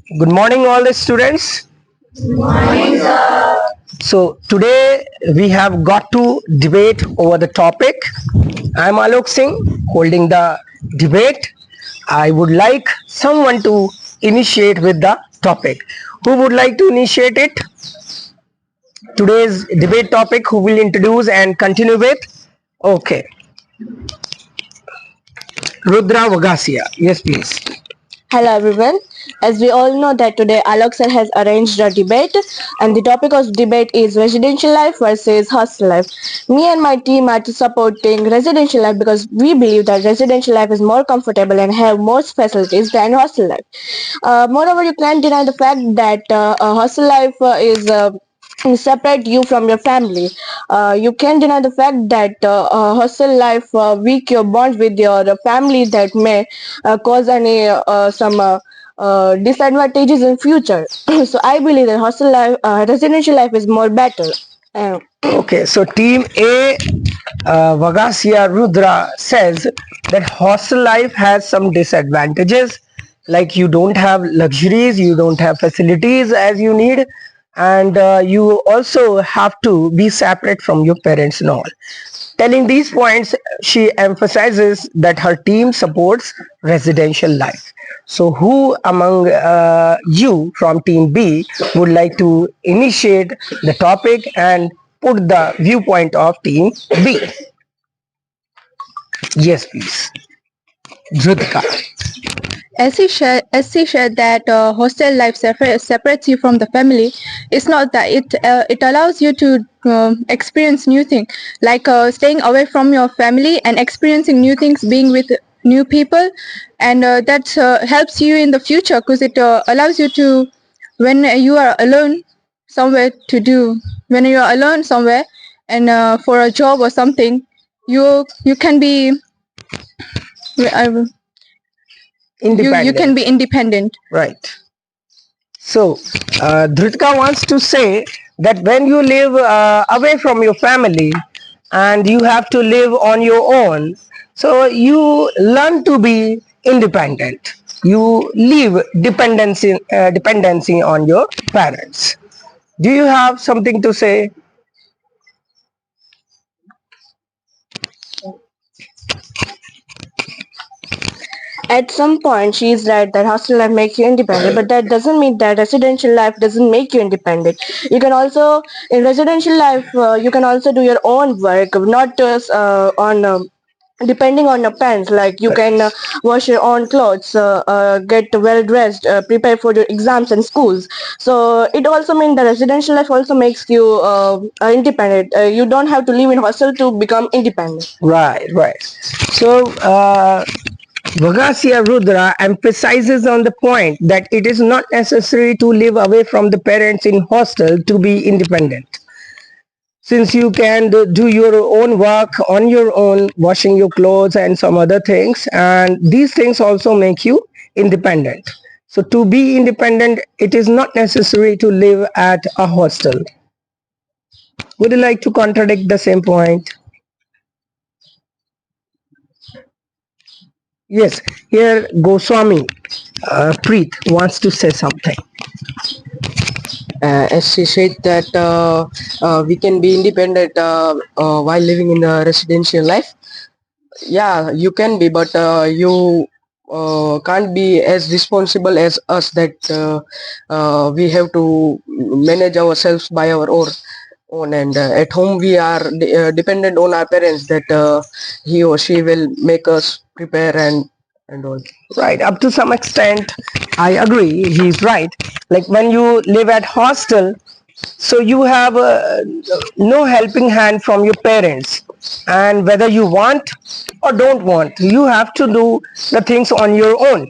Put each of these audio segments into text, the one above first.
Good morning, all the students. Good morning, sir. So, today we have got to debate over the topic. I am Alok Singh holding the debate. I would like someone to initiate with the topic. Who would like to initiate it? Today's debate topic, who will introduce and continue with? Okay, Rudra Vagasia. Yes, please. Hello everyone. As we all know that today Alok sir has arranged a debate and the topic of debate is residential life versus hostel life. Me and my team are supporting residential life because we believe that residential life is more comfortable and have more facilities than hostel life. Moreover, you can't deny the fact that hostel life is separate you from your family. You can't deny the fact that hostel life weak your bond with your family that may cause any some disadvantages in future. So I believe that hostel life, residential life is more better. Uh, Okay, so team A, Vagasia Rudra says that hostel life has some disadvantages, like you don't have luxuries, you don't have facilities as you need, and you also have to be separate from your parents and all. Telling these points, she emphasizes that her team supports residential life. So, who among you from Team B would like to initiate the topic and put the viewpoint of Team B? Yes, please. Dhrutika. As she shared that hostel life separates you from the family, it's not that it allows you to experience new things, like staying away from your family and experiencing new things, being with new people, and that helps you in the future because it allows you to, when you are alone somewhere to do, when you are alone somewhere and for a job or something, you can be you can Independent. be independent. Right. So, Dhritika wants to say that when you live away from your family and you have to live on your own, so you learn to be independent. You leave dependency on your parents. Do you have something to say? at some point, she is right that hostel life makes you independent, but that doesn't mean that residential life doesn't make you independent. You can also, in residential life, you can also do your own work, not just on depending on your parents. Like you can wash your own clothes, get well dressed, prepare for your exams and schools. So it also means that residential life also makes you independent. You don't have to live in hostel to become independent. Right, right. So, Vagasia Rudra emphasizes on the point that it is not necessary to live away from the parents in hostel to be independent. Since you can do your own work on your own, washing your clothes and some other things, and these things also make you independent. So to be independent, it is not necessary to live at a hostel. Would you like to contradict the same point? Yes, here Goswami Preet wants to say something. As she said that we can be independent while living in a residential life. Yeah, you can be, but you can't be as responsible as us that we have to manage ourselves by our own, and at home we are dependent on our parents that he or she will make us prepare and all. Right, up to some extent, I agree. He's right. Like when you live at hostel, so you have no helping hand from your parents, and whether you want or don't want, you have to do the things on your own.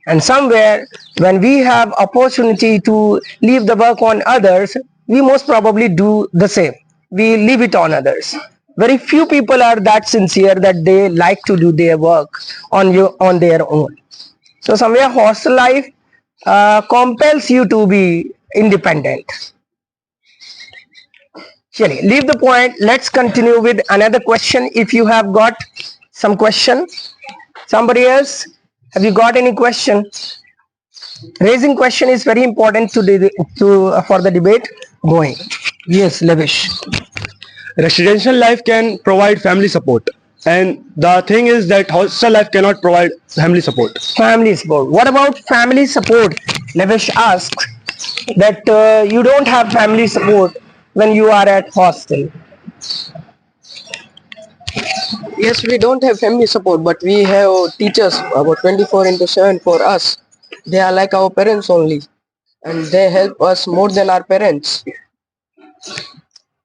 And somewhere when we have opportunity to leave the work on others, we most probably do the same. We leave it on others. Very few people are that sincere that they like to do their work on their own. So somewhere hostel life compels you to be independent. Chali, leave the point. Let's continue with another question. If you have got some question, somebody else, have you got any question? Raising question is very important for the debate going. Yes, Levish. Residential life can provide family support, and the thing is that hostel life cannot provide family support. Family support. What about family support? Levish asks that you don't have family support when you are at hostel. Yes, we don't have family support, but we have teachers about 24 into 7 for us. They are like our parents only, and they help us more than our parents.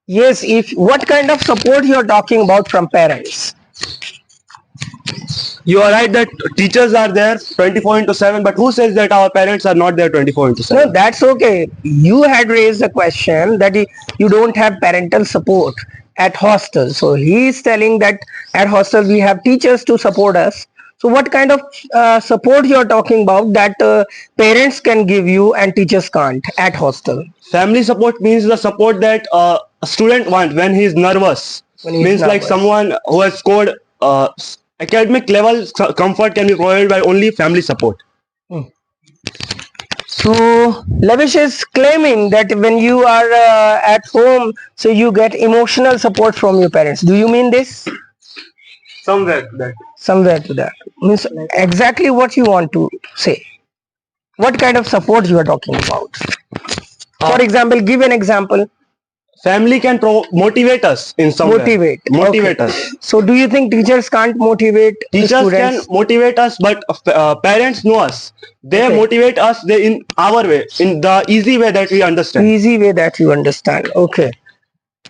Yes, if what kind of support you are talking about from parents? You are right that teachers are there 24 into 7, but who says that our parents are not there 24 into No, 7? that's okay. You had raised the question that you don't have parental support at hostel. So he is telling that at hostel we have teachers to support us. So what kind of support you are talking about that parents can give you and teachers can't at hostel? Family support means the support that a student wants when he is nervous. When he is Means like nervous. someone who has scored academic level comfort can be provided by only family support. So Lavish is claiming that when you are at home, so you get emotional support from your parents. Do you mean this? Somewhere that. Somewhere to that. Means exactly what you want to say. What kind of support you are talking about? For example, give an example. Family can motivate us in some way. Motivate. Us. So do you think teachers can't motivate the Teachers can students? motivate us, but parents know us. They Okay. motivate us in our way, in the easy way that we understand. Easy way that you understand. Okay.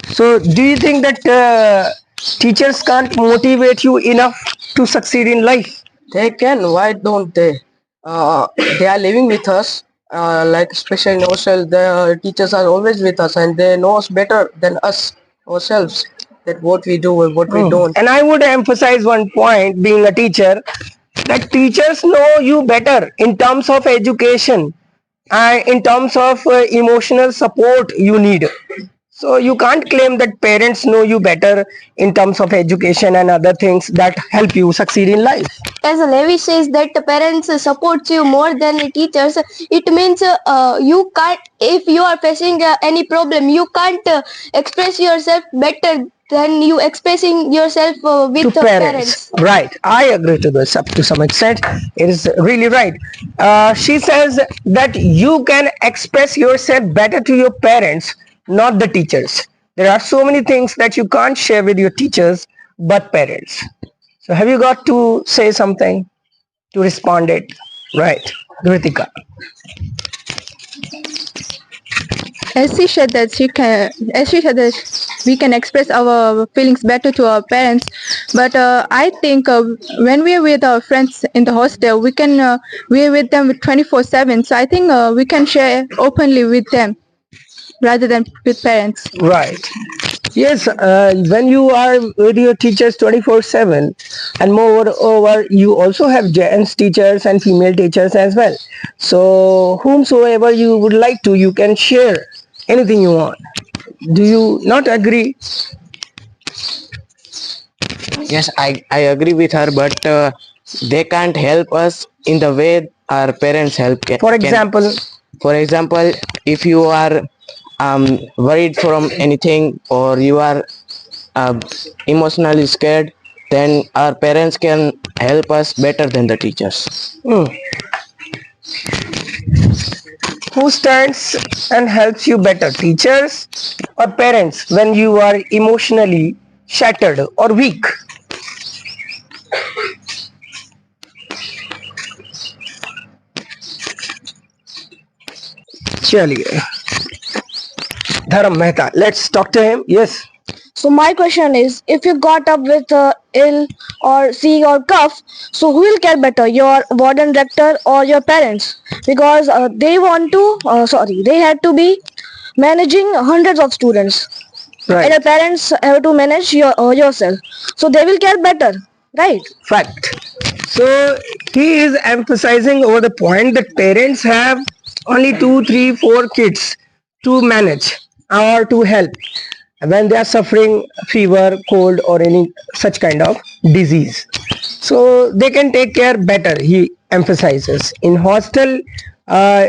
So do you think that teachers can't motivate you enough to succeed in life? They can. Why don't they? They are living with us. Like especially in hostel, the teachers are always with us, and they know us better than us ourselves. That what we do and what we don't. And I would emphasize one point, being a teacher, that teachers know you better in terms of education and in terms of emotional support you need. So you can't claim that parents know you better in terms of education and other things that help you succeed in life. As Levi says that the parents support you more than the teachers, it means you can't, if you are facing any problem, you can't express yourself better than you expressing yourself with To the parents. Right. I agree to this up to some extent. It is really right. She says that you can express yourself better to your parents, not the teachers. There are so many things that you can't share with your teachers, but parents. So have you got to say something to respond it? Right. Kritika. As she said that we can express our feelings better to our parents, but I think when we are with our friends in the hostel, we are with them 24/7. So I think we can share openly with them rather than with parents. Right. Yes, when you are with your teachers 24/7, and moreover, you also have gents teachers and female teachers as well. So, whomsoever you would like to, you can share anything you want. Do you not agree? Yes, I agree with her, but they can't help us in the way our parents help. For example, For example, if you are worried from anything or you are uh, emotionally scared, then our parents can help us better than the teachers. who stands and helps you better, teachers or parents, when you are emotionally shattered or weak? चलिए Dharam Mehta, let's talk to him. Yes. So my question is, if you got up with ill or sick or cough, so who will care better, your warden rector or your parents? Because they had to be managing hundreds of students, and your parents have to manage yourself. So they will care better, right? Fact. So he is emphasizing over the point that parents have only 2, 3, 4 kids to manage or to help when they are suffering fever, cold, or any such kind of disease. So they can take care better, he emphasizes. In hostel, uh,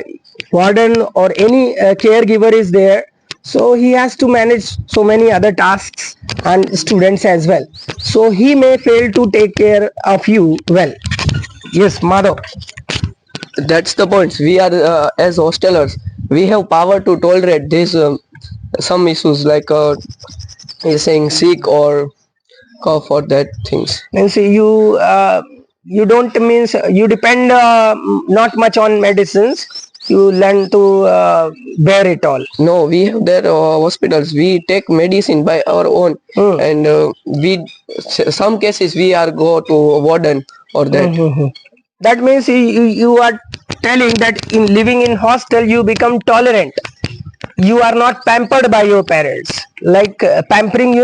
warden or any caregiver is there, so he has to manage so many other tasks and students as well, so he may fail to take care of you well. Yes, Madhav. That's the point. We are as hostelers, we have power to tolerate this some issues like you're saying sick or cough or that things. Means you don't means you depend not much on medicines, you learn to bear it all. No, we have their hospitals. We take medicine by our own, and we some cases we are go to warden or that. That means you are telling that in living in hostel you become tolerant, you are not pampered by your parents, like pampering,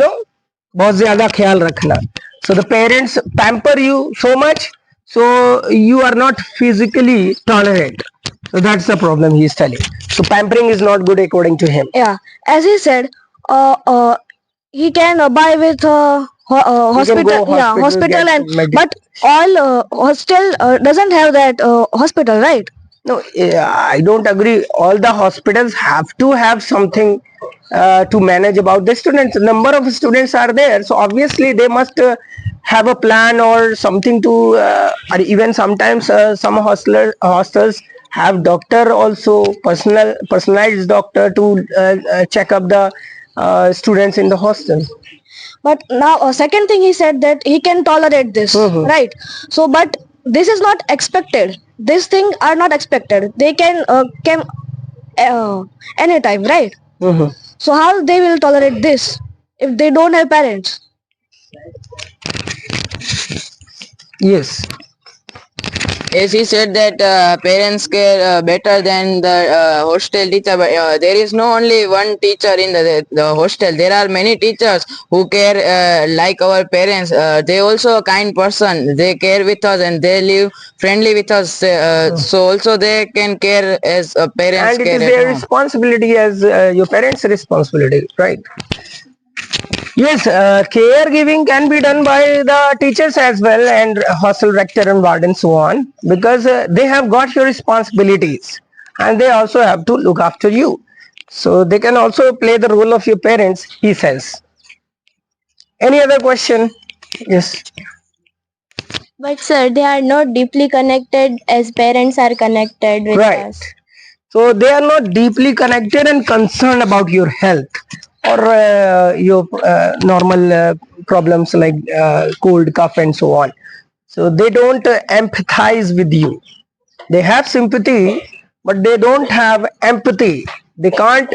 बहुत ज्यादा ख्याल रखना. So the parents pamper you so much, so you are not physically tolerant. So that's the problem he is telling. So pampering is not good according to him. Yeah, as he said, he can buy with He can hospital, go yeah, hospital, hospital, get and but all hostel doesn't have that hospital, right? No, I don't agree. All the hospitals have to have something to manage about the students. Number of students are there, so obviously they must have a plan or something to. Or even sometimes some hostels have doctor also, personalized doctor to check up the students in the hostel. But now, second thing he said that he can tolerate this, right? So, but this is not expected. These things are not expected. They can anytime, right? So how they will tolerate this if they don't have parents? Yes. As he said that parents care better than the hostel teacher, but there is no only one teacher in the hostel. There are many teachers who care like our parents. They also a kind person. They care with us and they live friendly with us. So also they can care as parents And it care is at their home. responsibility as your parents' responsibility, right? Yes, caregiving can be done by the teachers as well, and hostel rector and warden so on, because they have got your responsibilities and they also have to look after you. So they can also play the role of your parents, he says. Any other question? Yes. But sir, they are not deeply connected as parents are connected with Right. us. So they are not deeply connected and concerned about your health or your normal problems like cold, cough, and so on. So they don't empathize with you. They have sympathy, but they don't have empathy. They can't,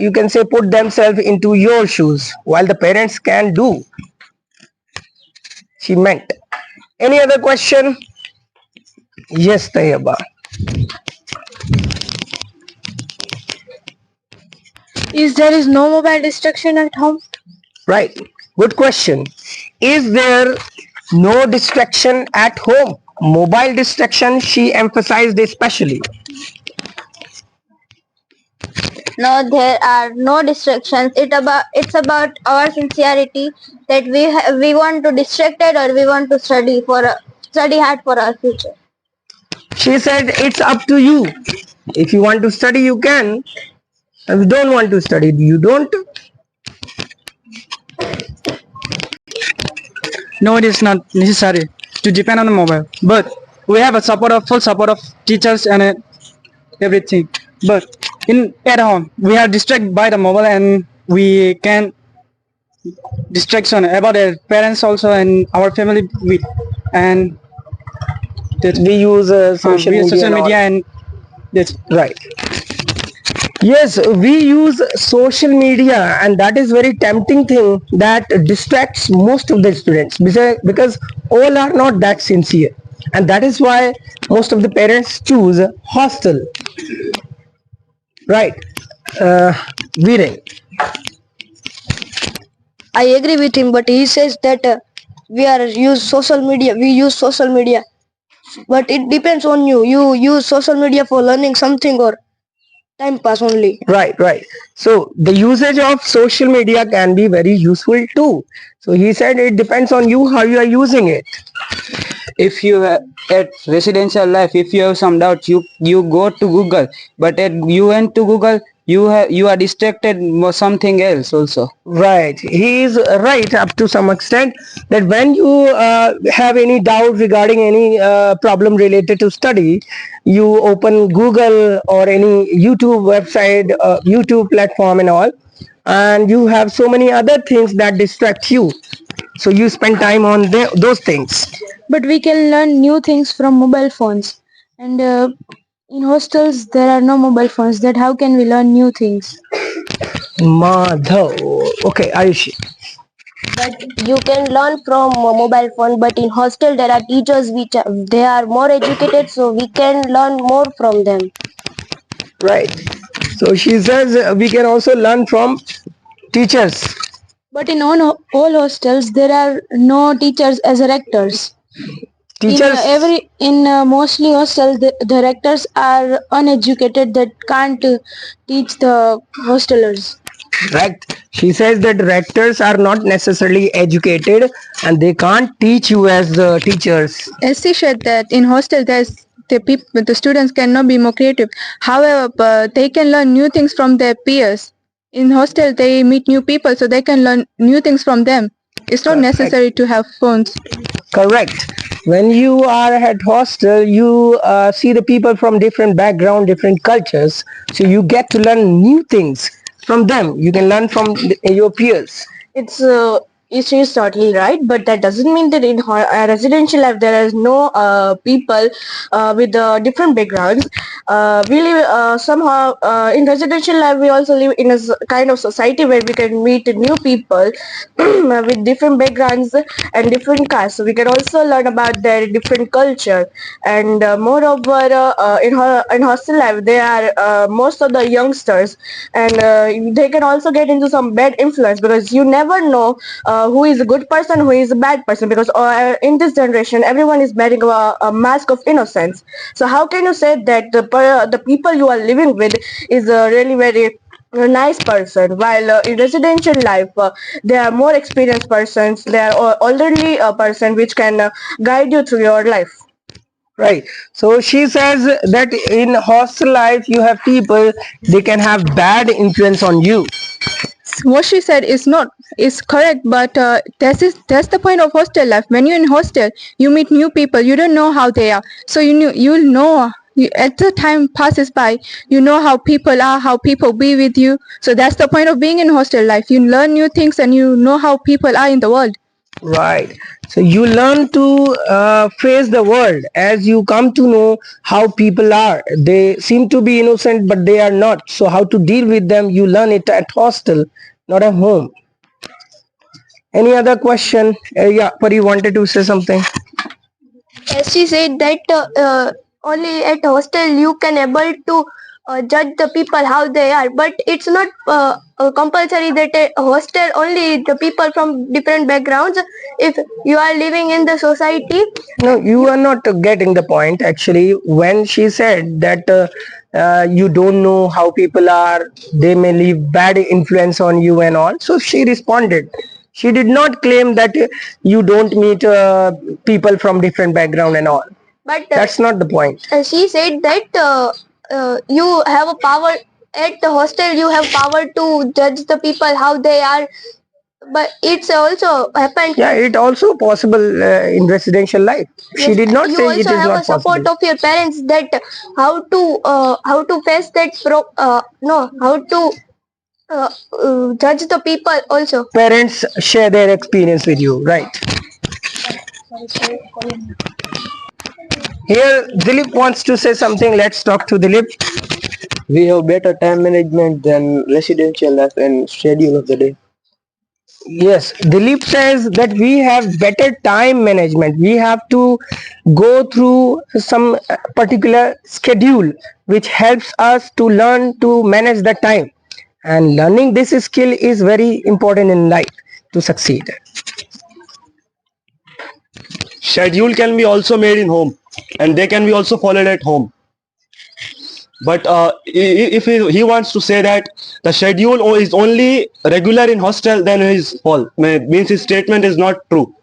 you can say, put themselves into your shoes, while the parents can do. She meant. Any other question? Yes, Tayyaba. Is there is no mobile distraction at home? Right. Good question. Is there no distraction at home? Mobile distraction, she emphasized especially. No, there are no distractions. It's about our sincerity that we want to distracted or we want to study hard for our future. She said it's up to you. If you want to study, you can. If you don't want to study, you don't. No, it is not necessary to depend on the mobile, but we have a full support of teachers and everything. But in at home, we are distracted by the mobile and we can distraction about the parents also and our family with and that We use social we use media. social and all. media and that's Right. Yes, we use social media, and that is very tempting thing that distracts most of the students because all are not that sincere, and that is why most of the parents choose hostel. Right, Viren. I agree with him, but he says that we use social media, but it depends on you. You use social media for learning something or time pass only. Right. So the usage of social media can be very useful too. So he said it depends on you how you are using it. if you at residential life, if you have some doubts, you go to Google. But at you went to Google, you are distracted with something else also. Right, he is right up to some extent, that when you have any doubt regarding any problem related to study, you open Google or any YouTube website, YouTube platform and all, and you have so many other things that distract you, so you spend time on those things. But we can learn new things from mobile phones. And in hostels, there are no mobile phones. That how can we learn new things? Madhav, okay, Ayushi. You can learn from a mobile phone, but in hostel there are teachers which they are more educated, so we can learn more from them. Right, so she says we can also learn from teachers. But in all hostels, there are no teachers as rectors. Teachers, In mostly hostels, the rectors are uneducated that can't teach the hostelers. right, she says that rectors are not necessarily educated and they can't teach you as teachers. As she said that in hostel the students cannot be more creative. However, they can learn new things from their peers. In hostel, they meet new people, so they can learn new things from them. It's not necessary to have phones. Correct. When you are at hostel, you see the people from different background, different cultures, so you get to learn new things from them. You can learn from your peers. It's she is totally right, but that doesn't mean that in residential life there is no people with different backgrounds. We live somehow in residential life. We also live in a kind of society where we can meet new people with different backgrounds and different castes. So we can also learn about their different culture. And moreover, in hostel life, they are most of the youngsters, and they can also get into some bad influence, because you never know who is a good person, who is a bad person, because in this generation everyone is wearing a mask of innocence. So how can you say that the people you are living with is really very a nice person, while in residential life they are more experienced persons, they are elderly person which can guide you through your life. Right. So she says that in hostel life, you have people, they can have bad influence on you. What she said is correct, but that's the point of hostel life. When you're in hostel, you meet new people. You don't know how they are, so you'll know. As the time passes by, you know how people are, how people be with you. So that's the point of being in hostel life. You learn new things and you know how people are in the world. Right. So you learn to face the world as you come to know how people are. They seem to be innocent, but they are not. So how to deal with them, you learn it at hostel, not at home. Any other question? Yeah, Pari wanted to say something. As she said that only at hostel you can able to judge the people how they are, but it's not compulsory that a hostel only the people from different backgrounds. If you are living in the society, No, you are not getting the point actually. When she said that you don't know how people are, they may leave bad influence on you and all. So she responded. She did not claim that you don't meet people from different background and all. but That's not the point. she said that you have a power at the hostel. You have power to judge the people how they are, but it's also happened. Yeah, it also possible in residential life. She Yes, did not you say also it is have a not support possible. of your parents that how to face that no how to judge the people also. Parents share their experience with you, right? Here, Dilip wants to say something. Let's talk to Dilip. We have better time management than residential life and schedule of the day. Yes, Dilip says that we have better time management. We have to go through some particular schedule which helps us to learn to manage the time. And learning this skill is very important in life to succeed. Schedule can be also made in home, and they can be also followed at home. But if he wants to say that the schedule is only regular in hostel, then his fault means his statement is not true.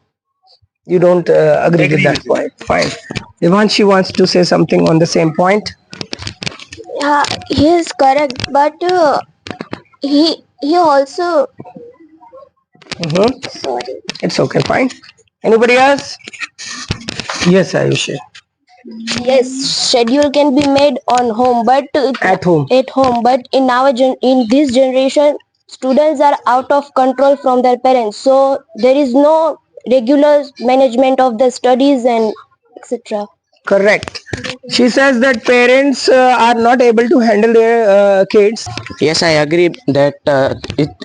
You don't agree with that point. Fine. Ivanshi wants to say something on the same point. Yeah, he is correct, but he also sorry. It's okay, fine. Anybody else? Yes, Ayush. Yes, schedule can be made on home, but At home. at home. But in this generation, students are out of control from their parents. So there is no regular management of the studies and etc. Correct. She says that parents are not able to handle their kids. Yes, I agree that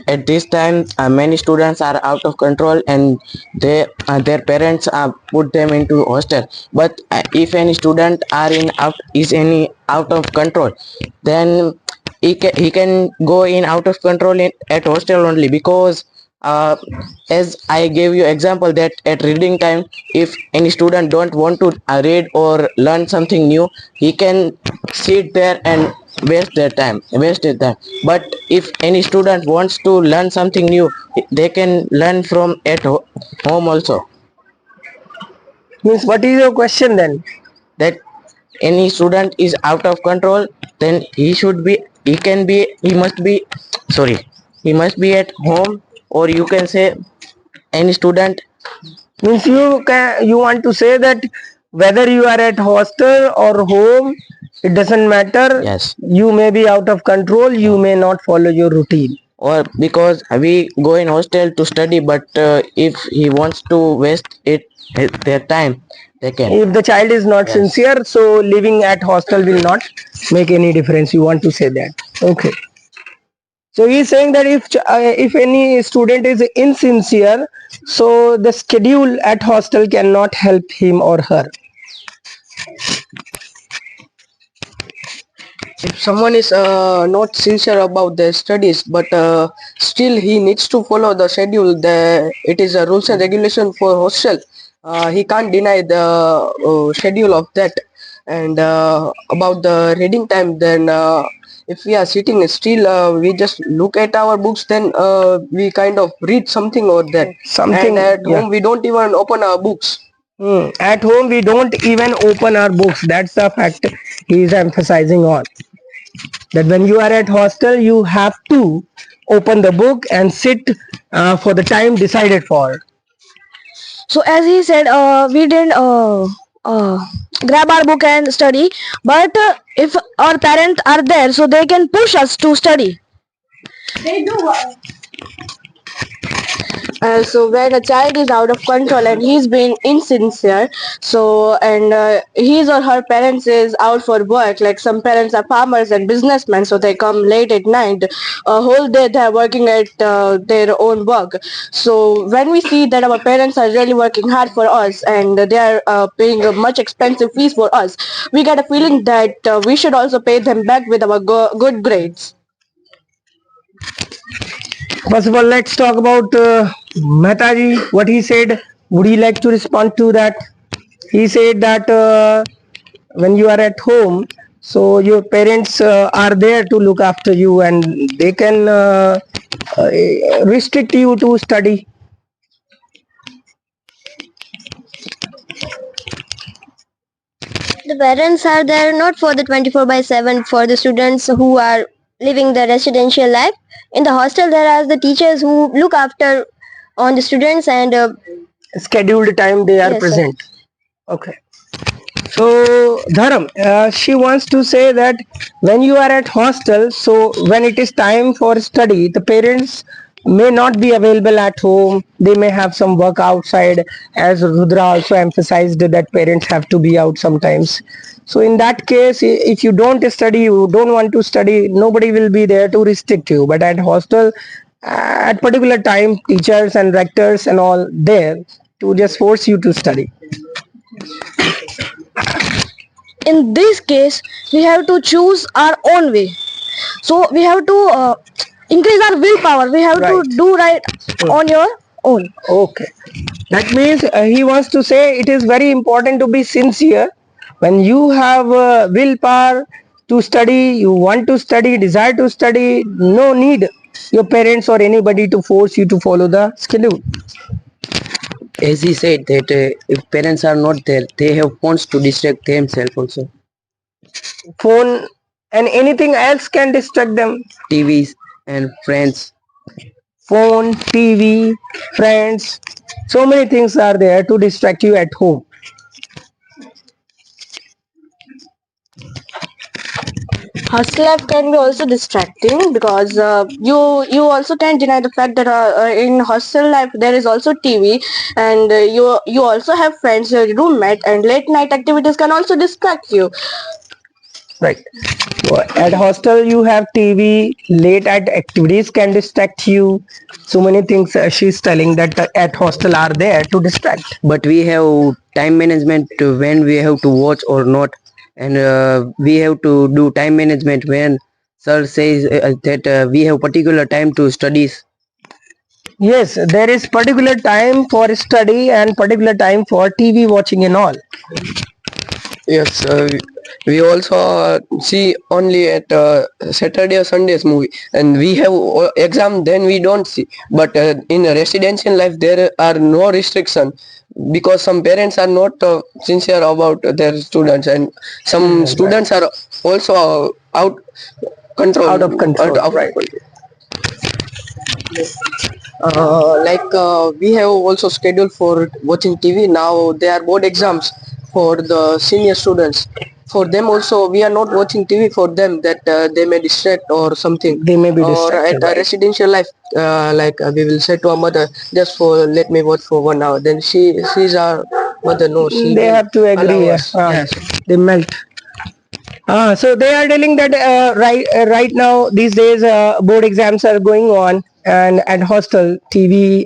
at this time many students are out of control and their parents put them into hostel. But if any student is any out of control, then he can go in out of control at hostel only, because uh, as I gave you example that at reading time, if any student don't want to read or learn something new, he can sit there and waste their time. But if any student wants to learn something new, they can learn from home also. Means what is your question then? That any student is out of control, then he must be sorry, he must be at home, or you can say any student. Means you want to say that whether you are at hostel or home, it doesn't matter. Yes. You may be out of control. You may not follow your routine. Or because we go in hostel to study, but if he wants to waste their time, they can. If the child is not sincere, so living at hostel will not make any difference. You want to say that? Okay. So he is saying that if any student is insincere, so the schedule at hostel cannot help him or her. If someone is not sincere about their studies, but still he needs to follow the schedule, it is a rules and regulation for hostel. He can't deny the schedule of that. And about the reading time, then if we are sitting still, we just look at our books, then we kind of read something over there. Something, and at yeah. home we don't even open our books. At home we don't even open our books. That's the fact he is emphasizing on. That when you are at hostel, you have to open the book and sit for the time decided for. So as he said, we didn't grab our book and study, but if our parents are there, so they can push us to study. They do. So when a child is out of control and he's being insincere, so and his or her parents is out for work, like some parents are farmers and businessmen, so they come late at night, a whole day they're working at their own work. So when we see that our parents are really working hard for us and they are paying a much expensive fees for us, we get a feeling that we should also pay them back with our good grades. First of all, let's talk about Mehtaji, what he said. Would you like to respond to that? He said that when you are at home, so your parents are there to look after you and they can restrict you to study. The parents are there not for the 24/7 for the students who are living the residential life. In the hostel, there are the teachers who look after on the students and Scheduled time they are Yes, sir. present. Okay. So Dharam, she wants to say that when you are at hostel, so when it is time for study, the parents may not be available at home. They may have some work outside, as Rudra also emphasized that parents have to be out sometimes. So in that case, if you don't study, you don't want to study, nobody will be there to restrict you. But at hostel, at particular time, teachers and rectors and all there to just force you to study. In this case, we have to choose our own way. So we have to increase our willpower. We have to do right on your own. Okay. That means he wants to say it is very important to be sincere. When you have willpower to study, you want to study, desire to study, no need your parents or anybody to force you to follow the schedule. As he said that if parents are not there, they have phones to distract themselves also. Phone and anything else can distract them. TVs and friends. Phone, TV, friends, so many things are there to distract you at home. Hostel life can be also distracting because you also can't deny the fact that in hostel life there is also TV, and you also have friends, your roommate, and late night activities can also distract you. Right. At hostel you have TV, late at activities can distract you. So many things she's telling that at hostel are there to distract. But we have time management to when we have to watch or not, and we have to do time management when sir says that we have particular time to studies. Yes, there is particular time for study and particular time for TV watching and all. Yes, we also see only at Saturday or Sunday's movie, and we have exam. Then we don't see. But in a residential life, there are no restriction because some parents are not sincere about their students, and some students are also out control. Out of control, Out of right. control. We have also scheduled for watching TV. Now there are board exams for the senior students. For them also, we are not watching TV for them that they may distract or something. They may be Or distracted, at a right. residential life, we will say to our mother, just for let me watch for 1 hour. Then she's our mother. No, she They will have to agree. allow us. Yes. They melt. So they are telling that right now these days board exams are going on, and at hostel TV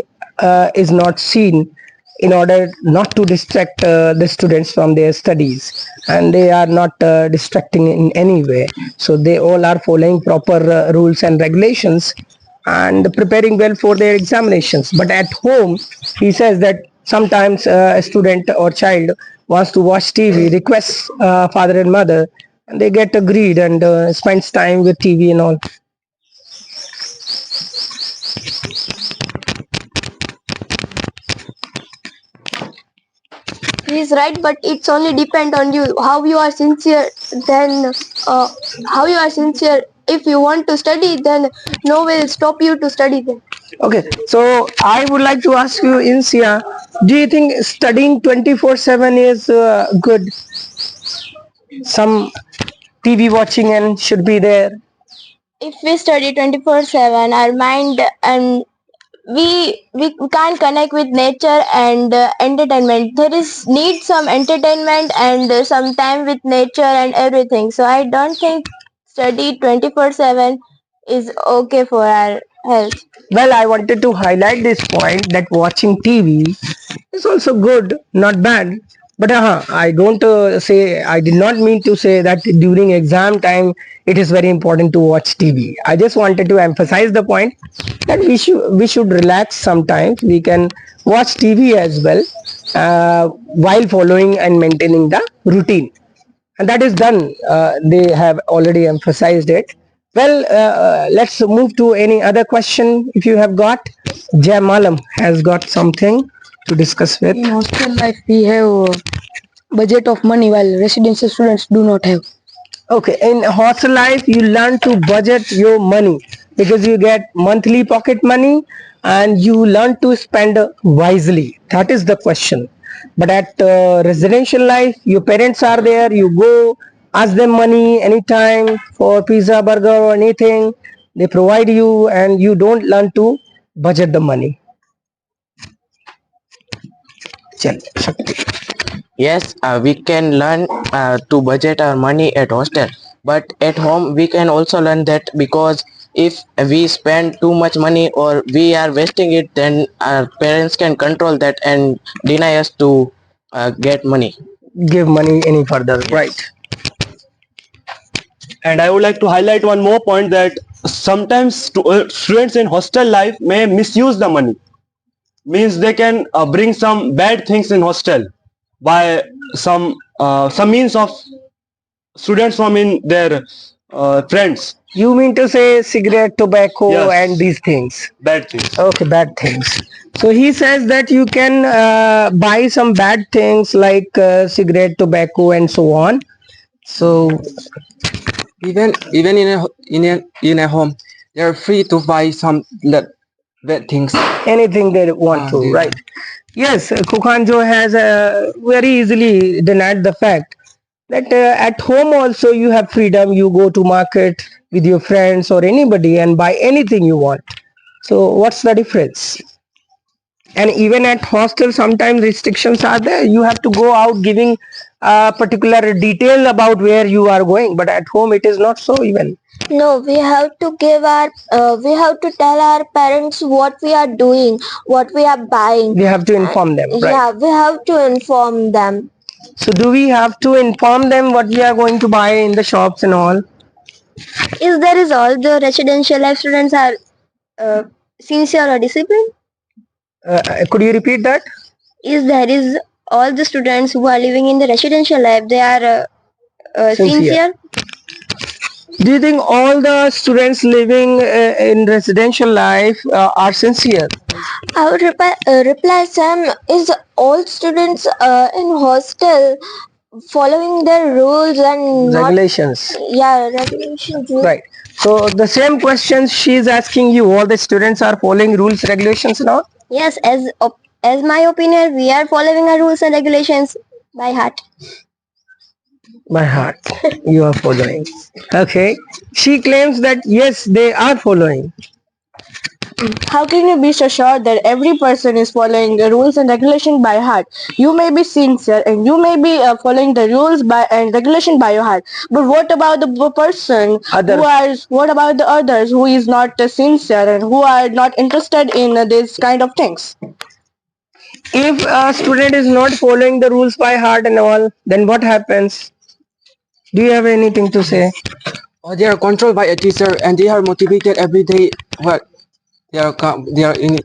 is not seen in order not to distract the students from their studies, and they are not distracting in any way. So they all are following proper rules and regulations and preparing well for their examinations. But at home, he says that sometimes a student or child wants to watch TV, requests father and mother, and they get agreed and spends time with TV and all. He is right, but it's only depend on you how you are sincere. Then how you are sincere. If you want to study, then no will stop you to study. Then Okay, so I would like to ask you, Insia, do you think studying 24/7 is good? Some TV watching and should be there. If we study 24/7, our mind and we can't connect with nature and entertainment. There is need some entertainment and some time with nature and everything. So I don't think study 24/7 is okay for our health. Well, I wanted to highlight this point that watching TV is also good, not bad. But I don't say, I did not mean to say that during exam time it is very important to watch TV. I just wanted to emphasize the point that we should relax sometimes. We can watch TV as well while following and maintaining the routine, and that is done. They have already emphasized it. Well, let's move to any other question if you have got. Jay Malam has got something to discuss with. In hostel life, we have budget of money while residential students do not have. Okay, in hostel life, you learn to budget your money because you get monthly pocket money and you learn to spend wisely. That is the question. But at residential life, your parents are there, you go ask them money anytime for pizza, burger, or anything. They provide you, and you don't learn to budget the money. Chal, Shakti. Yes, we can learn to budget our money at hostel, but at home we can also learn that, because if we spend too much money or we are wasting it, then our parents can control that and deny us to get money. Give money any further, right? And I would like to highlight one more point that sometimes students in hostel life may misuse the money. Means they can bring some bad things in hostel by some means of students from in their friends. You mean to say cigarette, tobacco, Yes. and these things? Bad things. Okay, bad things. So he says that you can buy some bad things like cigarette, tobacco, and so on. So Even in a home, they are free to buy some bad things. anything they want to, right? Yes, Kukhanjo has very easily denied the fact that at home also you have freedom. You go to market with your friends or anybody and buy anything you want. So what's the difference? And even at hostel sometimes restrictions are there. You have to go out giving a particular detail about where you are going, but at home it is not so even. No, we have to we have to tell our parents what we are doing, what we are buying. We have to inform them, right? Yeah, we have to inform them. So do we have to inform them what we are going to buy in the shops and all? If there is all the residential life students are uh, sincere or disciplined, Could you repeat that? is there is all the students who are living in the residential life, they are Sincere. sincere. Do you think all the students living in residential life are sincere? I would reply Sam, is all students in hostel following their rules and Regulations. yeah, regulations. Right. So the same questions she is asking you, all the students are following rules, regulations and all? Yes, as my opinion, we are following our rules and regulations by heart. By heart. You are following. Okay. She claims that yes, they are following. How can you be so sure that every person is following the rules and regulation by heart? You may be sincere and you may be following the rules by and regulation by your heart. But what about the person Others. what about the others who is not sincere and who are not interested in this kind of things? If a student is not following the rules by heart and all, then what happens? Do you have anything to say? They are controlled by a teacher and they are motivated every day. What they are in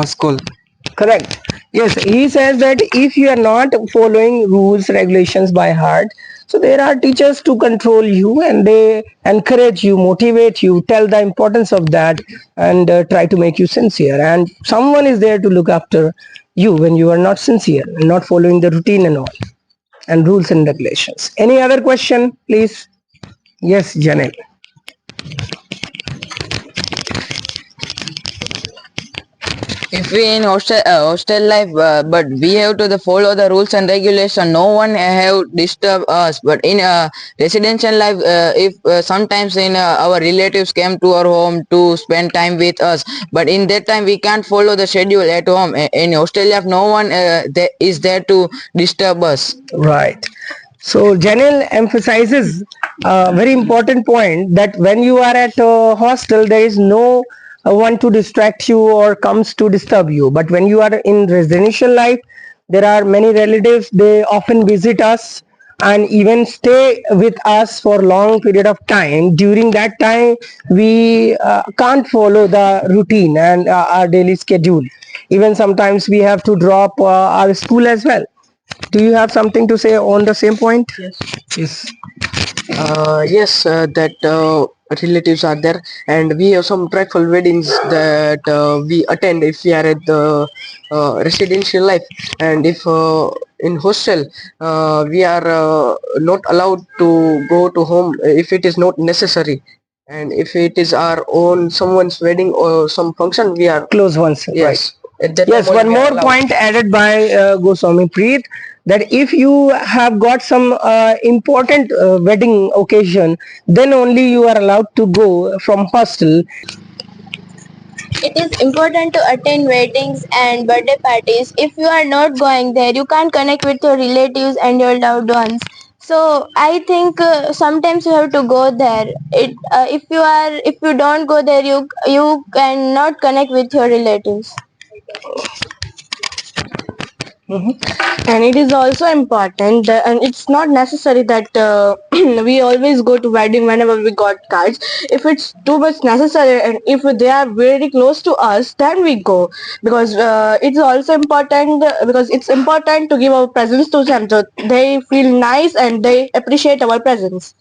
school. Correct. Yes, he says that if you are not following rules, regulations by heart, so there are teachers to control you and they encourage you, motivate you, tell the importance of that and try to make you sincere. And someone is there to look after you when you are not sincere and not following the routine and all and rules and regulations. Any other question, please? Yes, Janelle. If we in hostel life, but we have to follow the rules and regulation. No one have disturb us. But in residential life, if sometimes in our relatives came to our home to spend time with us, but in that time we can't follow the schedule at home. In hostel life, no one is there to disturb us. Right. So Janelle emphasizes a very important point that when you are at a hostel, there is no one to distract you or comes to disturb you. But when you are in residential life, there are many relatives. They often visit us and even stay with us for long period of time. During that time, we can't follow the routine and our daily schedule. Even sometimes we have to drop our school as well. Do you have something to say on the same point? Yes. Yes. Yes, that relatives are there, and we have some tribal weddings that we attend if we are at the residential life, and if in hostel we are not allowed to go to home if it is not necessary, and if it is our own someone's wedding or some function, we are Close ones. yes. Right. At that Yes, time one only we are more allowed. point added by Goswami Preet, that if you have got some important wedding occasion, then only you are allowed to go from hostel. It is important to attend weddings and birthday parties. If you are not going there, you can't connect with your relatives and your loved ones. So I think sometimes you have to go there. If you don't go there, you cannot connect with your relatives. And it is also important and it's not necessary that we always go to wedding whenever we got cards. If it's too much necessary and if they are very close to us, then we go, because it's also important because it's important to give our presents to them so they feel nice and they appreciate our presence.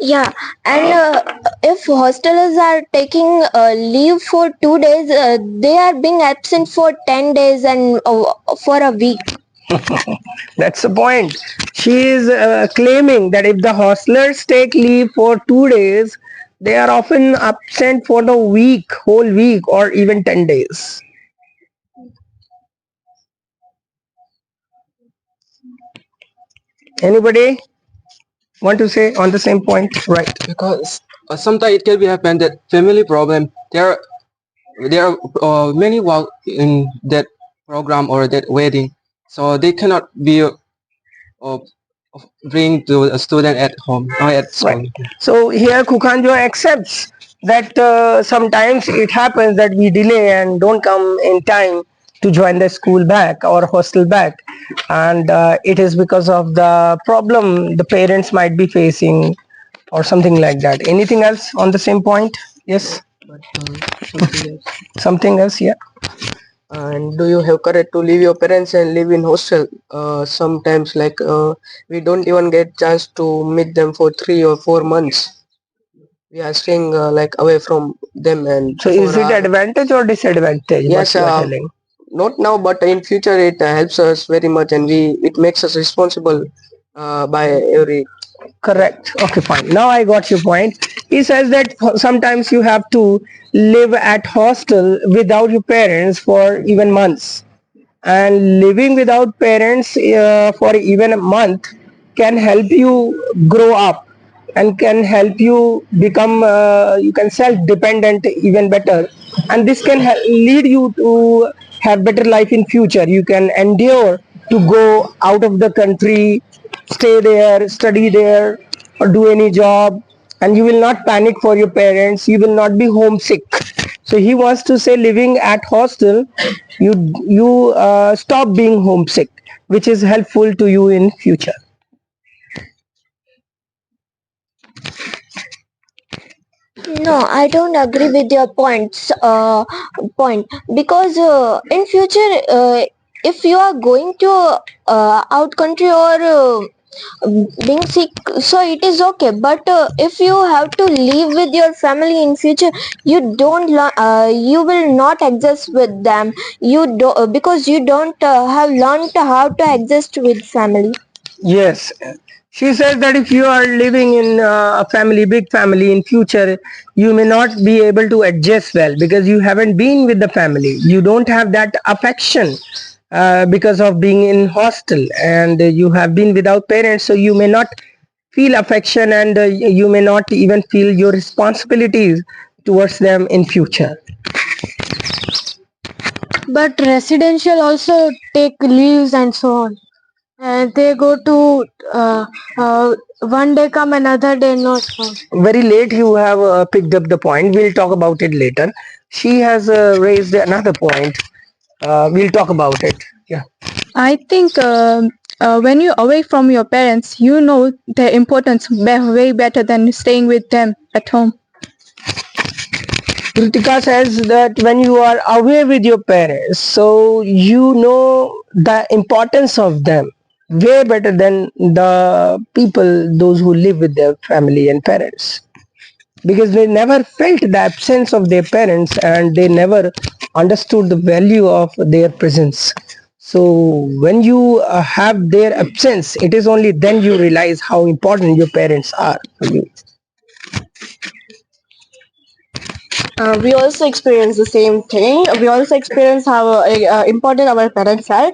Yeah, and if hostelers are taking leave for 2 days, they are being absent for 10 days and for a week. That's the point. She is claiming that if the hostlers take leave for 2 days, they are often absent for the week, whole week, or even 10 days. Anybody want to say on the same point? Right. Because sometimes it can be happen that family problem. There are many work in that program or that wedding, so they cannot be bring to a student at home or at Right. school. So here Kukanjo accepts that sometimes it happens that we delay and don't come in time to join the school back or hostel back, and it is because of the problem the parents might be facing or something like that. Anything else on the same point? Yes. But something else. Something else? Yeah. And do you have courage to leave your parents and live in hostel? Sometimes we don't even get chance to meet them for 3 or 4 months. We are staying away from them and So is it advantage or disadvantage? yes, What you are telling? not now, but in future it helps us very much, and it makes us responsible by every. Correct. Okay, fine. Now I got your point. He says that sometimes you have to live at hostel without your parents for even months. And living without parents for even a month can help you grow up and can help you become you can self-dependent even better, and this can lead you to have better life in future. You can endure to go out of the country, stay there, study there, or do any job, and you will not panic for your parents. You will not be homesick. So he wants to say living at hostel, you stop being homesick, which is helpful to you in future. No, I don't agree with your point, because in future, if you are going to out country or being sick, so it is okay. But if you have to live with your family in future, you will not adjust with them. You do because you don't have learned how to adjust with family. Yes, she says that if you are living in a family, big family in future, you may not be able to adjust well because you haven't been with the family. You don't have that affection because of being in hostel, and you have been without parents, so you may not feel affection, and you may not even feel your responsibilities towards them in future. But residential also take leaves and so on. And they go to one day come, another day not come. Very late you have picked up the point. We'll talk about it later. She has raised another point. We'll talk about it. Yeah. I think when you're away from your parents, you know their importance way better than staying with them at home. Kritika says that when you are away with your parents, so you know the importance of them way better than the people, those who live with their family and parents, because they never felt the absence of their parents and they never understood the value of their presence. So when you have their absence, it is only then you realize how important your parents are for you. We also experience the same thing. We also experience how important our parents are.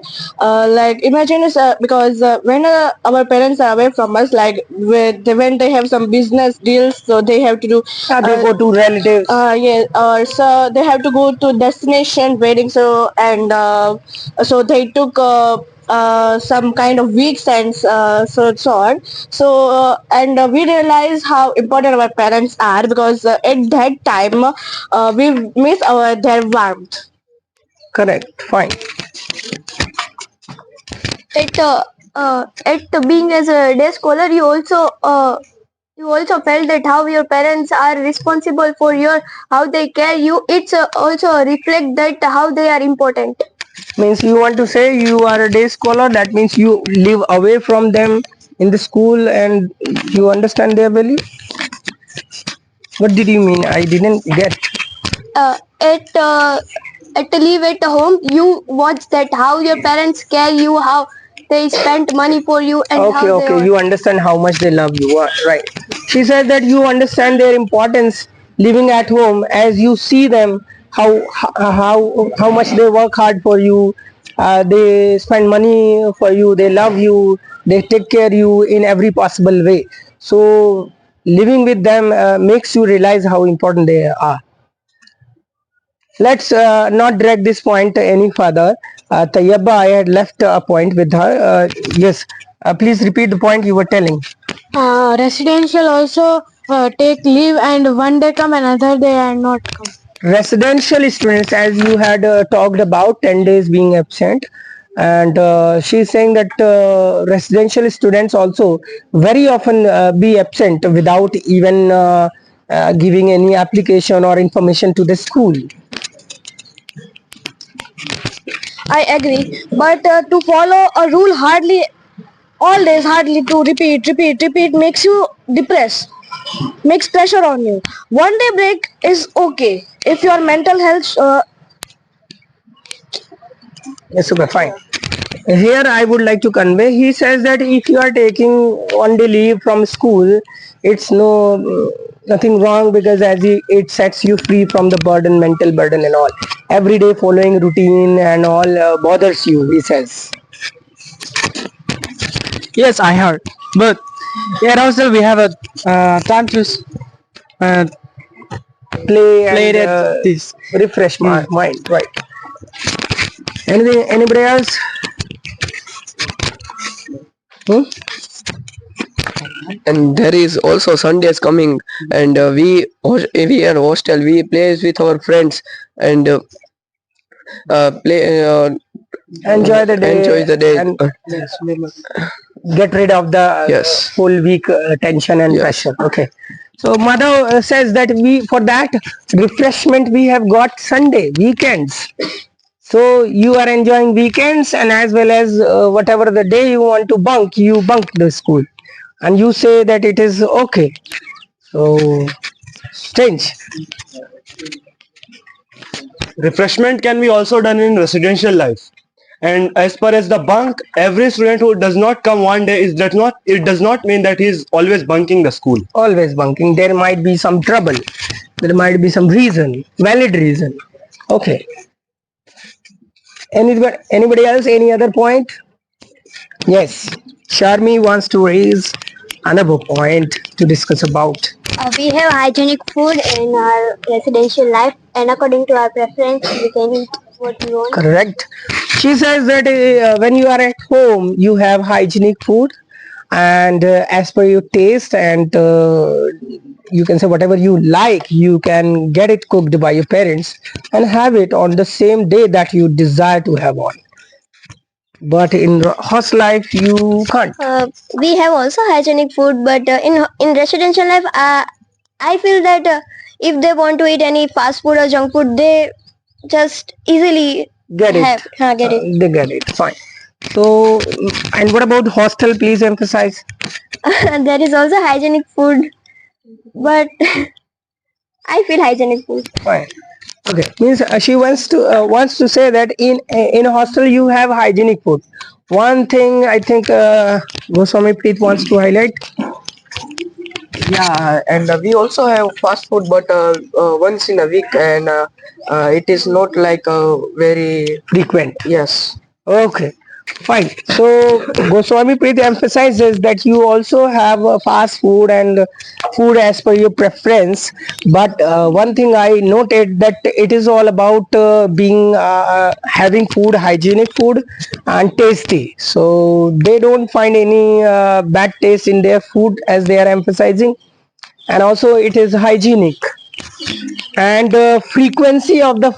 Like imagine because when our parents are away from us, like when they have some business deals, so they have to do. They go to relatives. Yeah, so they have to go to destination wedding. So and so they took. Some kind of weeks and so on. So and we realize how important our parents are because at that time we miss our their warmth. Correct. Fine. At being as a day scholar, you also felt that how your parents are responsible for your how they care you. It's also reflect that how they are important. Means you want to say you are a day scholar, that means you live away from them in the school and you understand their value. What did you mean? I didn't get. uh, at live at home, you watch that how your parents care you, how they spent money for you, and Okay, how they okay. are. You understand how much they love you, right? She said that you understand their importance living at home as you see them how much they work hard for you. They spend money for you. They love you. They take care you in every possible way. So living with them makes you realize how important they are. Let's not drag this point any further. Tayyaba, I had left a point with her. Yes, please repeat the point you were telling. Residential also take leave and one day come, another day and not come. Residential students, as you had talked about 10 days being absent, and she's saying that residential students also very often be absent without even giving any application or information to the school. I agree, but to follow a rule hardly all days, hardly to repeat makes you depressed, makes pressure on you. One day break is okay if your mental health. Yes, okay, fine. Here I would like to convey, he says that if you are taking one day leave from school, it's nothing wrong, because it sets you free from the burden, mental burden and all. Every day following routine and all bothers you, he says. Yes, I heard. But at hostel we have a time to uh, Play play and at this. refresh my mind, right? Anything, anybody else? Hmm? And there is also Sundays coming, and we at hostel we plays with our friends and play Enjoy the enjoy day the day. and get rid of the Yes, whole week tension and yes. pressure. Okay. So mother says that we, for that refreshment, we have got Sunday weekends. So you are enjoying weekends, and as well as whatever the day you want to bunk, you bunk the school, and you say that it is okay. So strange. Refreshment can be also done in residential life. And as far as the bunk, every student who does not come one day it does not mean that he is always bunking the school. Always bunking. There might be some trouble. There might be some reason, valid reason. Okay. Anybody else? Any other point? Yes. Sharmi wants to raise another point to discuss about. We have hygienic food in our residential life, and according to our preference, we can eat what we want. Correct. She says that when you are at home, you have hygienic food, and as per your taste, and you can say whatever you like, you can get it cooked by your parents and have it on the same day that you desire to have on. But in house life, you can't. We have also hygienic food, but in residential life, I feel that if they want to eat any fast food or junk food, they just easily Get it. get it. They get it. Fine. So, and what about hostel? Please emphasize. There is also hygienic food, but I feel hygienic food. Fine. Okay. Means she wants to say that in a hostel you have hygienic food. One thing I think Goswami Preet wants to highlight. Yeah, and we also have fast food, but once in a week, and it is not like very Frequent. yes. Okay, fine. So Goswami Preet emphasizes that you also have fast food and food as per your preference. But one thing I noted that it is all about being having food, hygienic food, and tasty. So they don't find any bad taste in their food as they are emphasizing, and also it is hygienic, and the frequency of the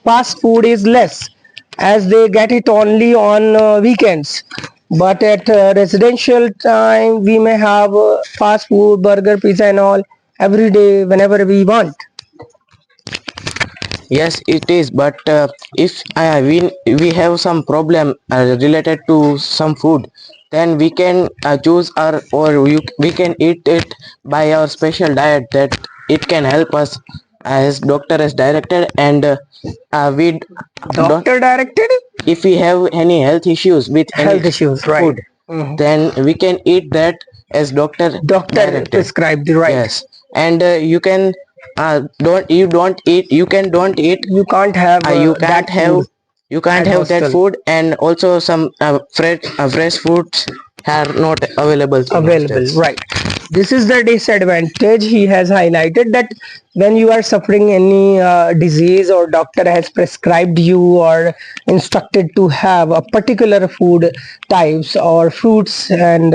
fast food is less as they get it only on weekends. But at residential time we may have fast food, burger, pizza and all every day whenever we want. Yes, it is. But if we have some problem related to some food, then we can choose our or we can eat it by our special diet that it can help us as doctor has directed, and we don't, Doctor directed if we have any health issues with any health issues, right? food, then we can eat that as doctor Doctor directed. prescribed, right? Yes, and you can don't eat. You can don't eat. You can't have You can't that have. food You can't at have that hostel. food, and also some fresh foods are not available in Available, hostels. right? This is the disadvantage he has highlighted, that when you are suffering any disease, or doctor has prescribed you or instructed to have a particular food types or fruits and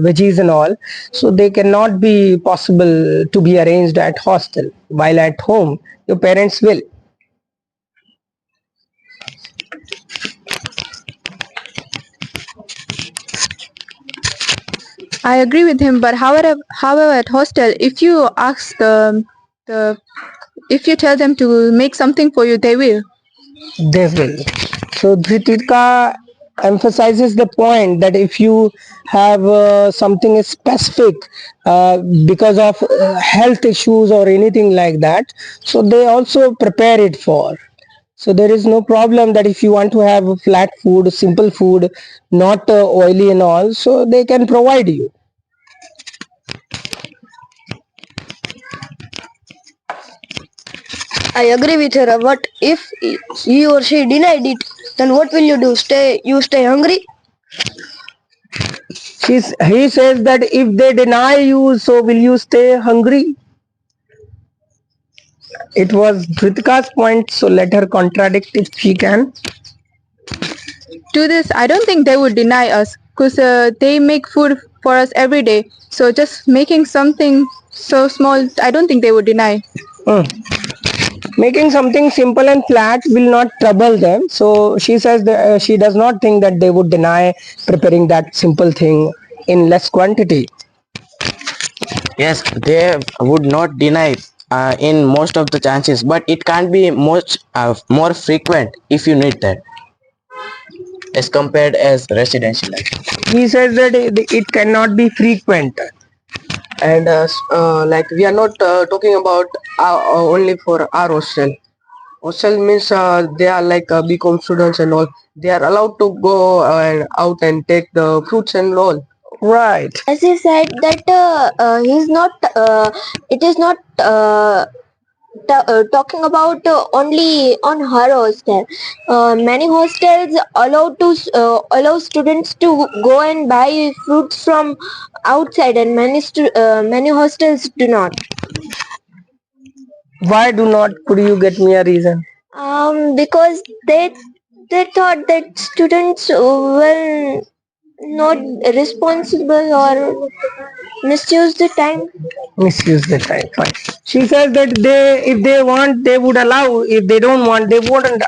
veggies and all, so they cannot be possible to be arranged at hostel, while at home your parents will. I agree with him, but however, at hostel, if you ask the if you tell them to make something for you, they will. They will. So Dhritika emphasizes the point that if you have something specific because of health issues or anything like that, so they also prepare it for. So there is no problem that if you want to have flat food, simple food, not oily and all, so they can provide you. I agree with her. But if he or she denied it, then what will you do? You stay hungry? He says that if they deny you, so will you stay hungry? It was Dritika's point, so let her contradict if she can. To this, I don't think they would deny us, because they make food for us every day. So just making something so small, I don't think they would deny. Making something simple and flat will not trouble them. So she says that she does not think that they would deny preparing that simple thing in less quantity. Yes, they would not deny in most of the chances, but it can't be much more frequent if you need that as compared as residential life. He says that it cannot be frequent. And like we are not talking about only for our hostel. Hostel means they are like BCom students and all. They are allowed to go and out and take the fruits and all. Right. As he said that he's not. It is not. Talking about only on her hostel. Many hostels allow students to go and buy fruits from outside, and many hostels do not. Why do not? Could you get me a reason? Because they thought that students will not responsible or misuse the time. Misuse the time. Fine. She says that if they want, they would allow. If they don't want, they wouldn't.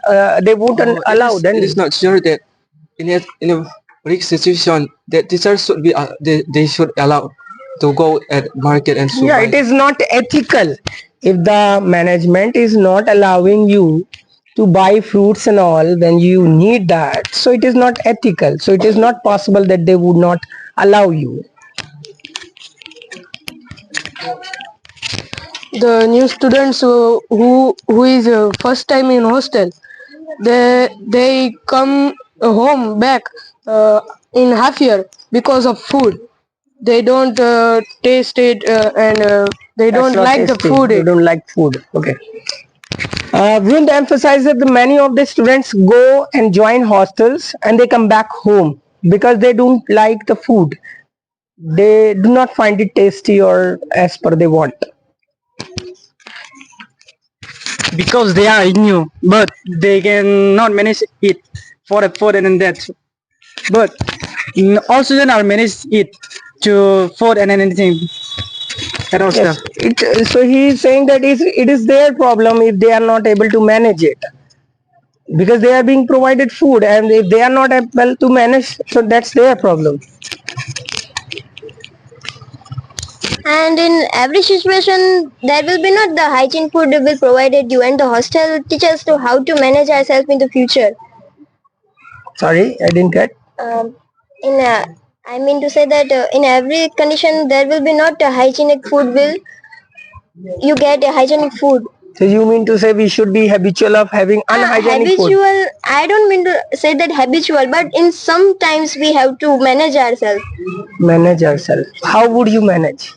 They wouldn't allow. Then It is not sure that in a risk situation that teachers should be they should allow to go at market and so yeah, it is not ethical. If the management is not allowing you to buy fruits and all when you need that, so it is not ethical. So it is not possible that they would not allow you. The new students who is first time in hostel, they come home back in half year because of food. They don't taste it and they That's don't not like the tasty. food. They don't like food. Okay. Vrind emphasized that many of the students go and join hostels and they come back home because they don't like the food. They do not find it tasty or as per they want. Because they are new, but they cannot manage it for and that. But all students are managed it to food and anything at hostel. Yes. So he is saying that it is their problem if they are not able to manage it, because they are being provided food, and if they are not able to manage, so that's their problem. And in every situation, there will be not the hygiene food will provided you, and the hostel teaches to how to manage ourselves in the future. Sorry, I didn't get. In I mean to say that in every condition, there will be not a hygienic food will you get a hygienic food. So you mean to say we should be habitual of having unhygienic food? Habitual, I don't mean to say that habitual, but in sometimes we have to manage ourselves. Manage yourself. How would you manage?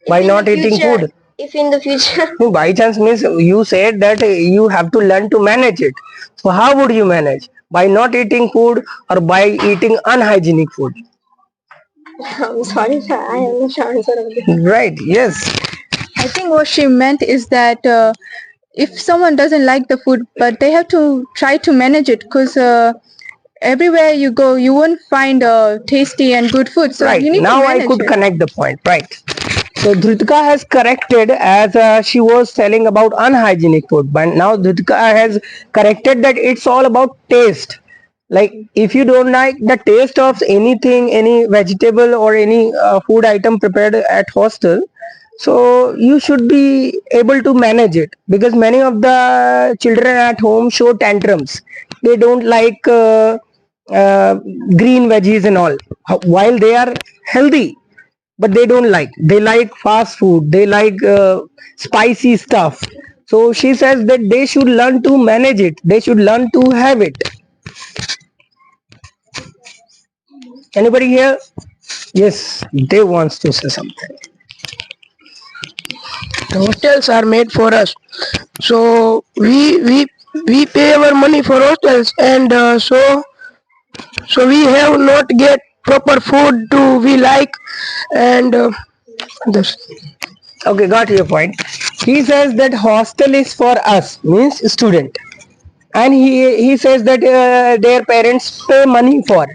By If in not the eating future, food? if in the future, No, by chance means you said that you have to learn to manage it. So how would you manage? By not eating food or by eating unhygienic food? I'm sorry, sir, I am not sure answer of this. Right, yes. I think what she meant is that if someone doesn't like the food, but they have to try to manage it, because everywhere you go, you won't find tasty and good food. So Right, you need to now I manage could it. connect the point, right. So Dhritika has corrected as she was telling about unhygienic food, but now Dhritika has corrected that it's all about taste. Like if you don't like the taste of anything, any vegetable or any food item prepared at hostel, so you should be able to manage it, because many of the children at home show tantrums. They don't like uh, green veggies and all, while they are healthy, but they don't like, they like fast food, they like spicy stuff. So she says that they should learn to manage it, they should learn to have it. Anybody here? Yes, they wants to say something. Hostels are made for us, so we pay our money for hostels, and so we have not get proper food to we like, and this. Okay, got your point. He says that hostel is for us, means student, and he says that their parents pay money for,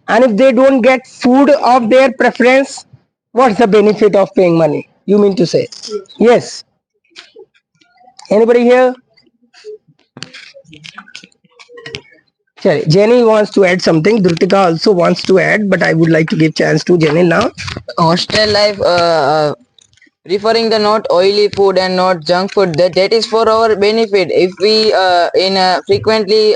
and if they don't get food of their preference, what's the benefit of paying money, you mean to say? Yes. Anybody here? Sorry, Jenny wants to add something. Dhrutika also wants to add, but I would like to give chance to Jenny now. Hostel life, referring the not oily food and not junk food, that is for our benefit. If we in frequently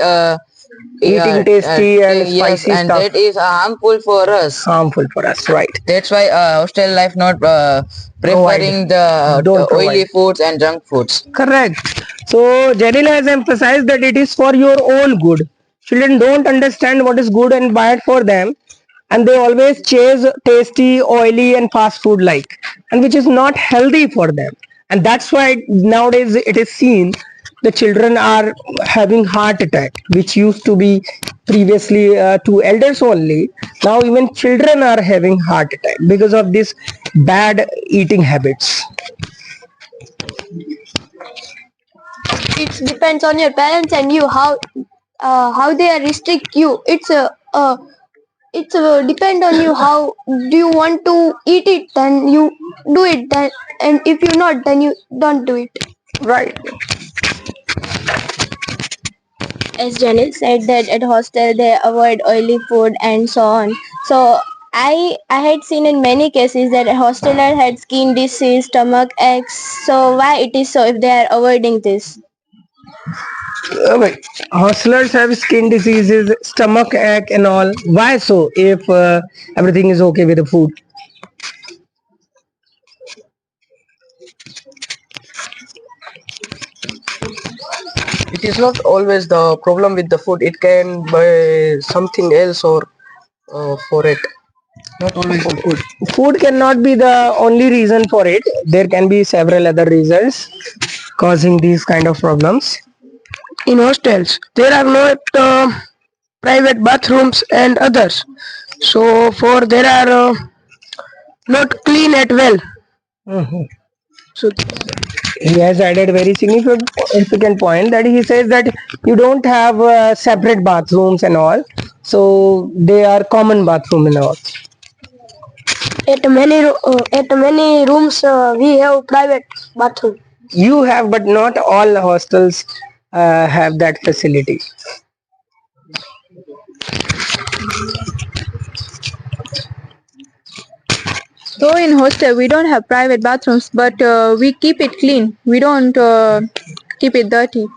Eating tasty and yes, spicy and stuff. that is harmful for us. Harmful for us, right? That's why hostel life not preferring the Don't oily provide. foods and junk foods. Correct. So Janil has emphasized that it is for your own good. Children don't understand what is good and bad for them, and they always chase tasty, oily, and fast food like, and which is not healthy for them. And that's why nowadays it is seen the children are having heart attack, which used to be previously to elders only. Now even children are having heart attack because of this bad eating habits. It depends on your parents and you how they restrict you. It's depend on you how do you want to eat it, then you do it, then, and if you not, then you don't do it. Right. As Janil said that at hostel they avoid oily food and so on. So I had seen in many cases that hostelers had skin disease, stomach aches. So why it is so if they are avoiding this? Wait, hustlers have skin diseases, stomach ache, and all. Why so? If everything is okay with the food, It is not always the problem with the food. It can be something else or for it. Not always the food. food cannot be the only reason for it. There can be several other reasons causing these kind of problems. In hostels there are not private bathrooms and others, so for there are not clean at well. Mhm. So He has added very significant point that he says that you don't have separate bathrooms and all, so they are common bathroom and all. at many rooms we have private bathroom. You have, but not all hostels have that facility. So in hostel we don't have private bathrooms, but we keep it clean. We don't keep it dirty.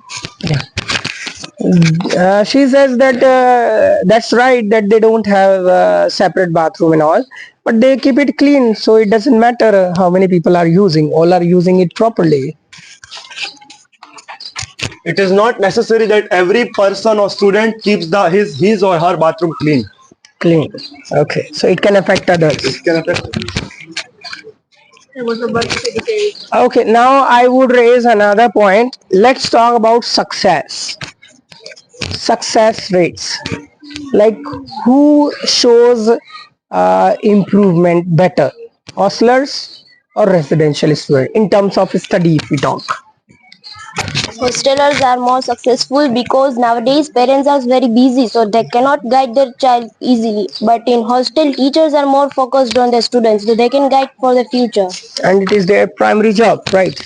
She says that that's right, that they don't have separate bathroom and all, but they keep it clean, so it doesn't matter how many people are using. All are using it properly. It is not necessary that every person or student keeps his or her bathroom clean. Clean. Okay, so it can affect others. It can affect. Okay, now I would raise another point. Let's talk about success rates. Like, who shows improvement better, hostelers or residential student, in terms of study if we talk? Hostelers are more successful because nowadays parents are very busy, so they cannot guide their child easily. But in hostel, teachers are more focused on the students, so they can guide for the future. And it is their primary job, right?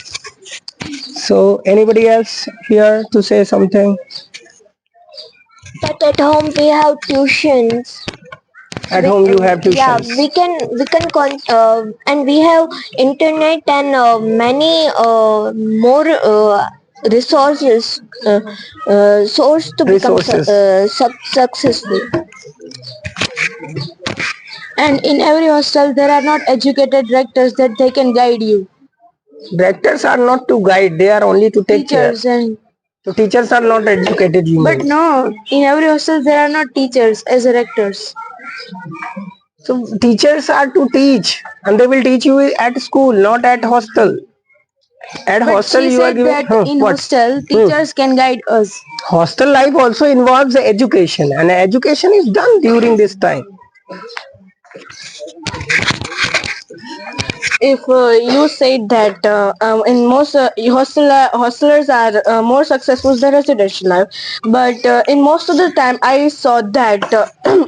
So anybody else here to say something? But at home we have tuitions. At home you have tuitions. Yeah, and we have internet and many more resources source to become successful. And in every hostel, there are not educated rectors that they can guide you. Directors are not to guide, they are only to take Teachers care. and So teachers are not educated, you but mean. no, in every hostel there are not teachers as rectors. So teachers are to teach, and they will teach you at school, not at hostel. At But hostel she you are said given. that in hostel, teachers can guide us. Hostel life also involves education, and education is done during this time. If you said that in most hostelers are more successful than residential life, but in most of the time I saw that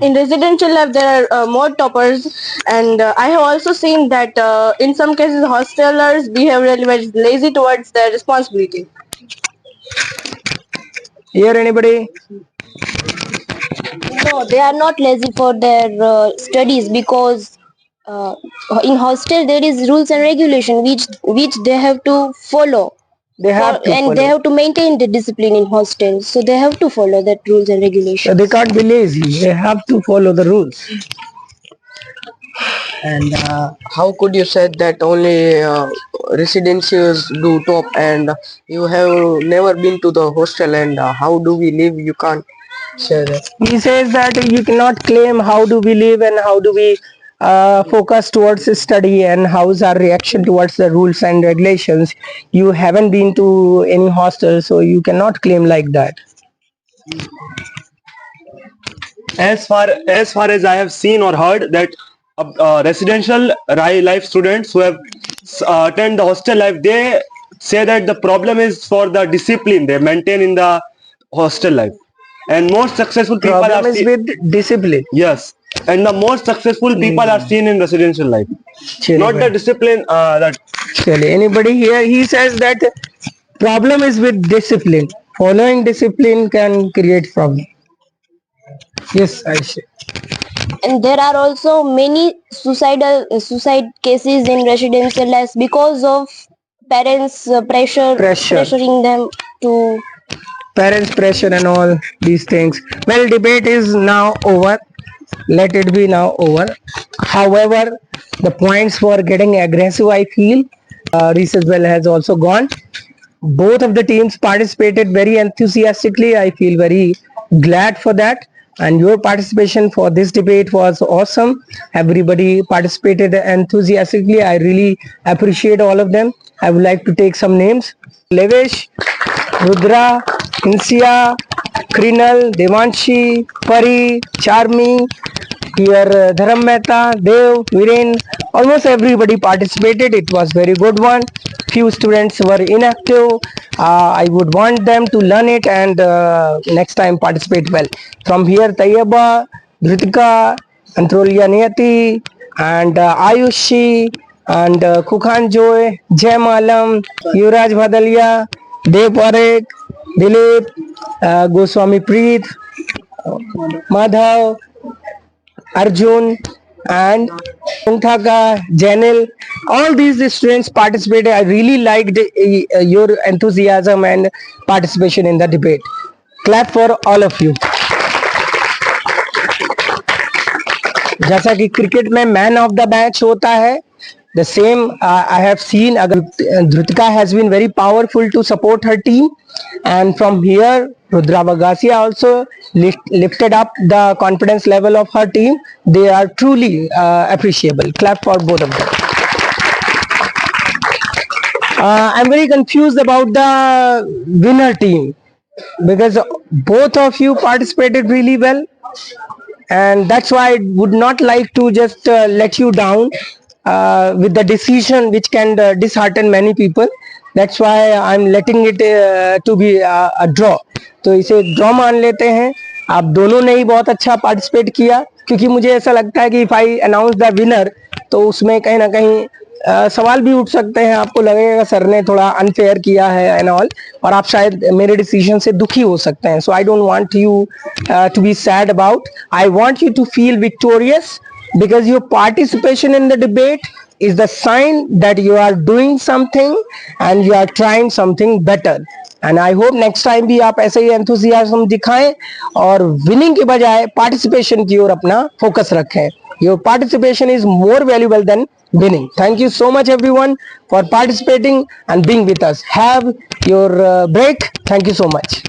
in residential life there are more toppers, and I have also seen that in some cases hostelers behave really very lazy towards their responsibility. Here anybody? No, they are not lazy for their studies because uh, in hostel there is rules and regulation which they have to follow. They have to And follow. they have to maintain the discipline in hostel, so they have to follow that rules and So regulations. they can't be lazy. They have to follow the rules. And how could you say that only residentials do top, and you have never been to the hostel, and how do we live? You can't say that. He says that you cannot claim how do we live and how do we focus towards study and how's our reaction towards the rules and regulations. You haven't been to any hostel, so you cannot claim like that. As far as I have seen or heard that residential life students who have attend the hostel life, they say that the problem is for the discipline they maintain in the hostel life, and most successful people Problem are is with discipline. yes, and the most successful people are seen in residential life, not the discipline that. Actually, anybody here, he says that problem is with discipline. Following discipline can create problem. Yes, I say. And there are also many suicide cases in residential lives because of parents pressuring them to. Parents pressure and all these things. Well, debate is now over. Let it be now over. However, the points for getting aggressive, I feel, Research Well has also gone. Both of the teams participated very enthusiastically. I feel very glad for that. And your participation for this debate was awesome. Everybody participated enthusiastically. I really appreciate all of them. I would like to take some names. Levesh, Rudra, Insia, Krinal, Devanshi, Pari, Charmi, here Dharam Mehta, Dev, Viren, almost everybody participated. It was very good one. Few students were inactive. I would want them to learn it and next time participate well. From here, Tayyaba, Dhritika, Antrolia Niyati, and Ayushi, and Kukhan Joy, Jay Malam, Yuvraj Bhadalia, Dev Parekh, Dilip, Goswami Preet, Madhav, Arjun, and Unthaka, Janil, all these students participated. I really liked your enthusiasm and participation in the debate. Clap for all of you. जैसा कि cricket में man of the match होता है, the same I have seen Dhrutika has been very powerful to support her team, and from here Rudra Bagasia also lifted up the confidence level of her team. They are truly appreciable. Clap for both of them. I'm very confused about the winner team because both of you participated really well, and that's why I would not like to just let you down with the decision which can dishearten many people. That's why I'm letting it to be a draw. तो इसे draw मान लेते हैं. आप दोनों ने ही बहुत अच्छा पार्टिसिपेट किया, क्योंकि मुझे ऐसा लगता है कि if I announce the winner तो उसमें कहीं ना कहीं सवाल भी उठ सकते हैं. आपको लगेगा सर ने थोड़ा अनफेयर किया है एंड ऑल, और आप शायद मेरे डिसीजन से दुखी हो सकते हैं. So I don't want you to be sad about. I want you to feel victorious because your participation in the debate is the sign that you are doing something and you are trying something better. And I hope next time भी आप ऐसे ही enthusiasm दिखाएं और winning के बजाय participation की ओर अपना focus रखें. Your participation is more valuable than winning. Thank you so much everyone for participating and being with us. Have your break. Thank you so much.